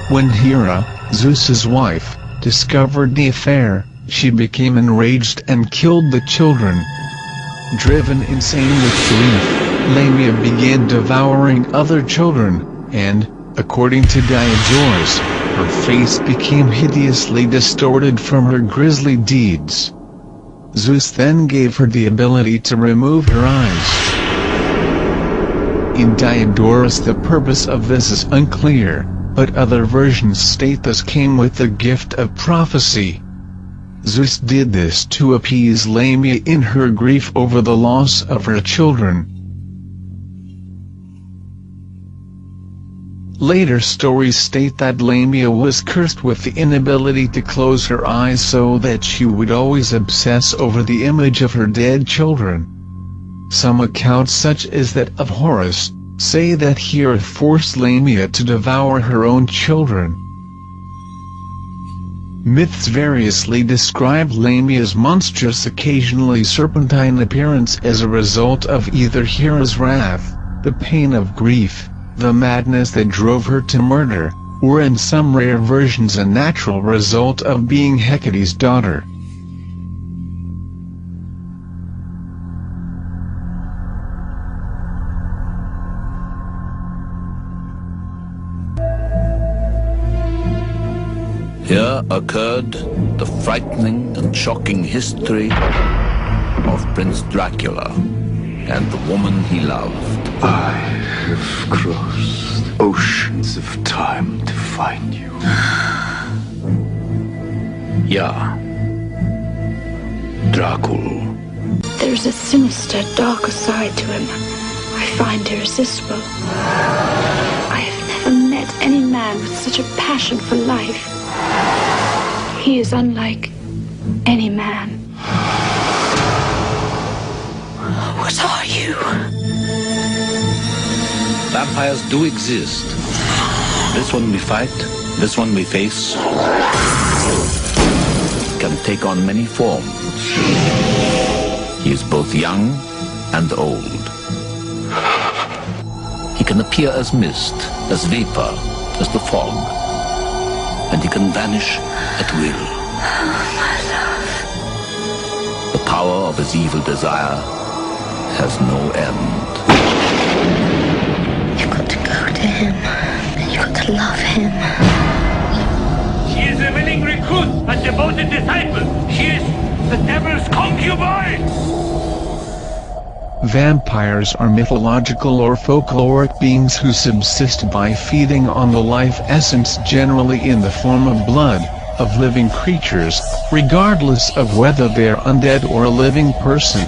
When Hera, Zeus's wife, discovered the affair, she became enraged and killed the children. Driven insane with grief, Lamia began devouring other children, and, according to Diodorus, her face became hideously distorted from her grisly deeds. Zeus then gave her the ability to remove her eyes. In Diodorus the purpose of this is unclear, but other versions state this came with the gift of prophecy. Zeus did this to appease Lamia in her grief over the loss of her children. Later stories state that Lamia was cursed with the inability to close her eyes so that she would always obsess over the image of her dead children. Some accounts, such as that of Horace, say that Hera forced Lamia to devour her own children. Myths variously describe Lamia's monstrous, occasionally serpentine appearance as a result of either Hera's wrath, the pain of grief, the madness that drove her to murder, or in some rare versions a natural result of being Hecate's daughter. Here occurred the frightening and shocking history of Prince Dracula. and the woman he loved. I have crossed oceans of time to find you. Yeah. Dracul. There's a sinister, darker side to him. I find irresistible. I have never met any man with such a passion for life. He is unlike any man. What are you? Vampires do exist. This one we fight, this one we face, can take on many forms. He is both young and old. He can appear as mist, as vapor, as the fog, and he can vanish at will. My love. The power of his evil desire has no end. You've got to go to him, and you've got to love him. She is a willing recruit, a devoted disciple. She is the devil's concubine. Vampires are mythological or folkloric beings who subsist by feeding on the life essence, generally in the form of blood, of living creatures, regardless of whether they are undead or a living person.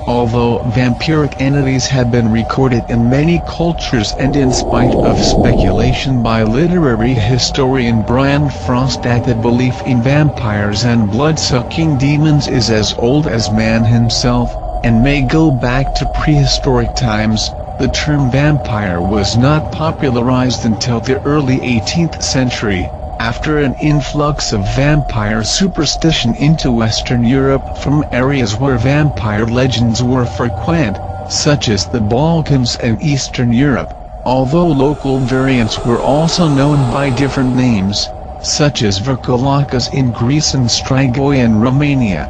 Although vampiric entities have been recorded in many cultures, and in spite of speculation by literary historian Brian Frost that the belief in vampires and blood-sucking demons is as old as man himself, and may go back to prehistoric times, the term vampire was not popularized until the early 18th century, after an influx of vampire superstition into Western Europe from areas where vampire legends were frequent, such as the Balkans and Eastern Europe, although local variants were also known by different names, such as Verkolakas in Greece and Strigoi in Romania.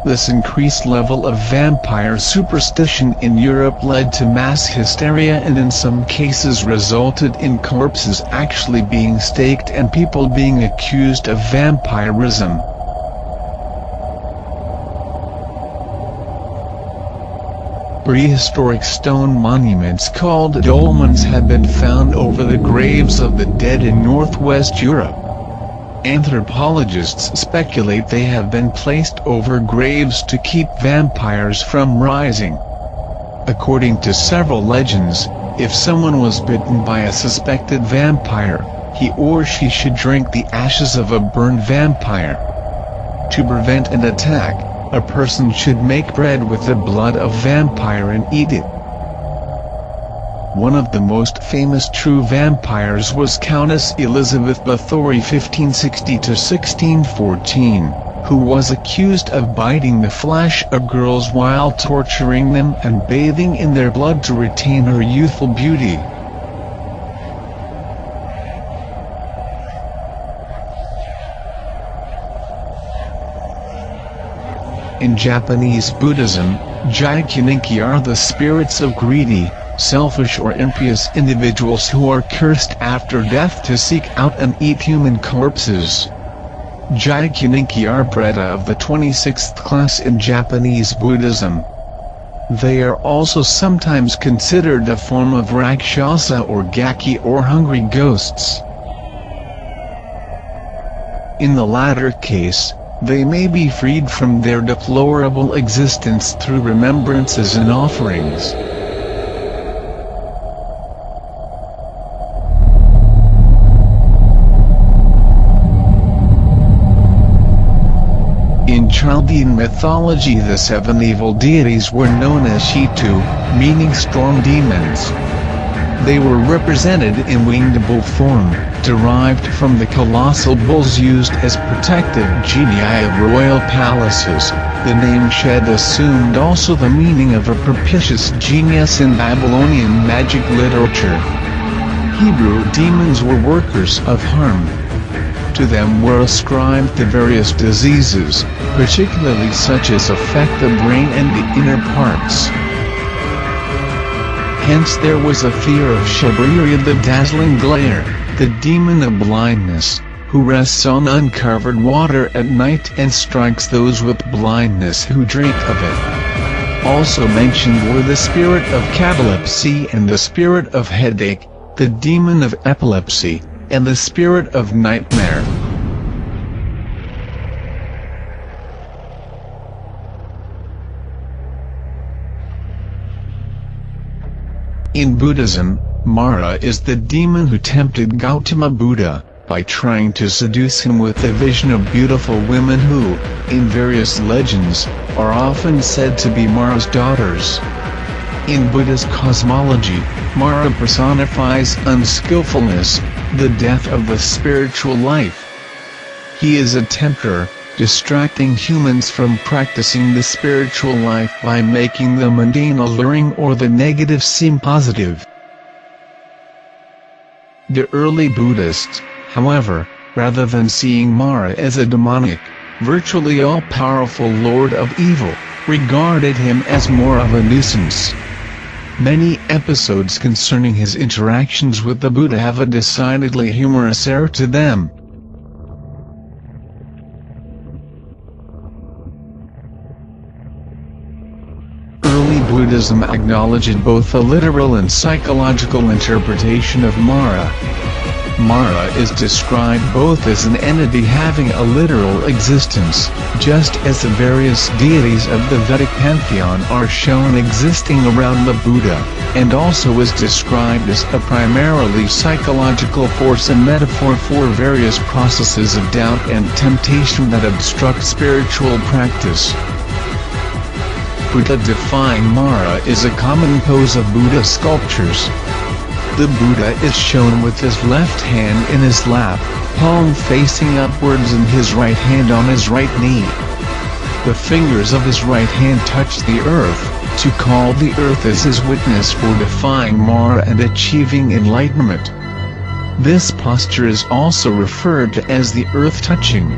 This increased level of vampire superstition in Europe led to mass hysteria, and in some cases resulted in corpses actually being staked and people being accused of vampirism. Prehistoric stone monuments called dolmens have been found over the graves of the dead in northwest Europe. Anthropologists speculate they have been placed over graves to keep vampires from rising. According to several legends, if someone was bitten by a suspected vampire, he or she should drink the ashes of a burned vampire. To prevent an attack, a person should make bread with the blood of vampire and eat it. One of the most famous true vampires was Countess Elizabeth Bathory (1560–1614), who was accused of biting the flesh of girls while torturing them and bathing in their blood to retain her youthful beauty. In Japanese Buddhism, Jaikuninki are the spirits of greedy, selfish or impious individuals who are cursed after death to seek out and eat human corpses. Jaikuninki are Brahma of the 26th class in Japanese Buddhism. They are also sometimes considered a form of Rakshasa or Gaki or hungry ghosts. In the latter case, they may be freed from their deplorable existence through remembrances and offerings. In Chaldean mythology, the 7 evil deities were known as Shitu, meaning storm demons. They were represented in winged bull form, derived from the colossal bulls used as protective genii of royal palaces. The name Shed assumed also the meaning of a propitious genius in Babylonian magic literature. Hebrew demons were workers of harm. To them were ascribed the various diseases, particularly such as affect the brain and the inner parts. Hence there was a fear of Shabriri, the dazzling glare, the demon of blindness, who rests on uncovered water at night and strikes those with blindness who drink of it. Also mentioned were the spirit of catalepsy and the spirit of headache, the demon of epilepsy, and the spirit of nightmare. In Buddhism, Mara is the demon who tempted Gautama Buddha, by trying to seduce him with a vision of beautiful women who, in various legends, are often said to be Mara's daughters. In Buddhist cosmology, Mara personifies unskillfulness, the death of the spiritual life. He is a tempter, distracting humans from practicing the spiritual life by making the mundane alluring or the negative seem positive. The early Buddhists, however, rather than seeing Mara as a demonic, virtually all-powerful lord of evil, regarded him as more of a nuisance. Many episodes concerning his interactions with the Buddha have a decidedly humorous air to them. Early Buddhism acknowledged both a literal and psychological interpretation of Mara. Mara is described both as an entity having a literal existence, just as the various deities of the Vedic pantheon are shown existing around the Buddha, and also is described as a primarily psychological force and metaphor for various processes of doubt and temptation that obstruct spiritual practice. Buddha-defying Mara is a common pose of Buddha sculptures. The Buddha is shown with his left hand in his lap, palm facing upwards and his right hand on his right knee. The fingers of his right hand touch the earth, to call the earth as his witness for defying Mara and achieving enlightenment. This posture is also referred to as the earth touching.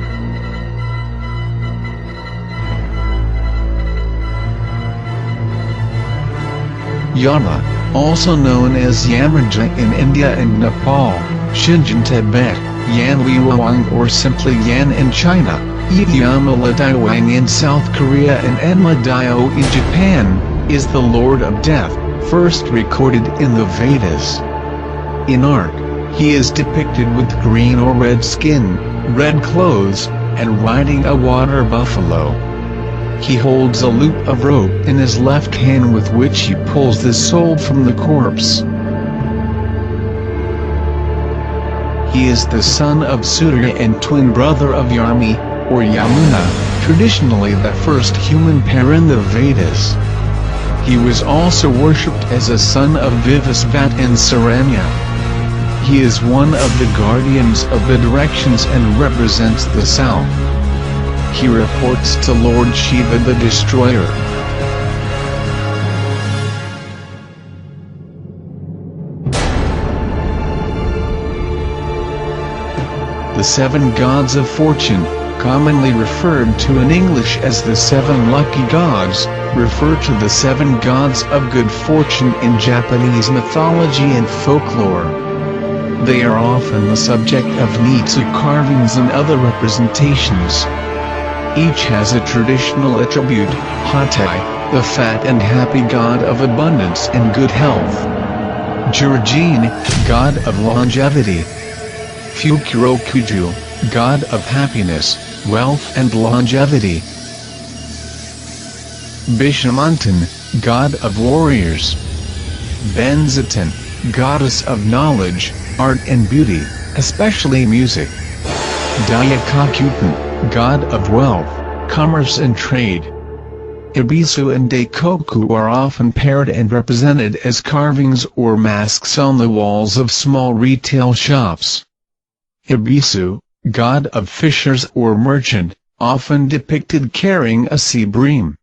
Yama, also known as Yamraja in India and Nepal, Shinj in Tibet, Yan Liuwang or simply Yan in China, Yamaladiwang in South Korea and Enma-dyo in Japan, is the Lord of Death, first recorded in the Vedas. In art, he is depicted with green or red skin, red clothes, and riding a water buffalo. He holds a loop of rope in his left hand with which he pulls the soul from the corpse. He is the son of Surya and twin brother of Yami, or Yamuna, traditionally the first human pair in the Vedas. He was also worshipped as a son of Vivasvat and Saranya. He is one of the guardians of the directions and represents the south. He reports to Lord Shiva the Destroyer. The seven gods of fortune, commonly referred to in English as the seven lucky gods, refer to the seven gods of good fortune in Japanese mythology and folklore. They are often the subject of Nitsu carvings and other representations. Each has a traditional attribute, Hatai, the fat and happy god of abundance and good health. Jurjin, god of longevity. Fukurokuju, god of happiness, wealth and longevity. Bishamantan, god of warriors. Benzaten, goddess of knowledge, art and beauty, especially music. Dayakakutan, god of wealth, commerce and trade. Ibisu and Daikoku are often paired and represented as carvings or masks on the walls of small retail shops. Ibisu, god of fishers or merchant, often depicted carrying a sea bream.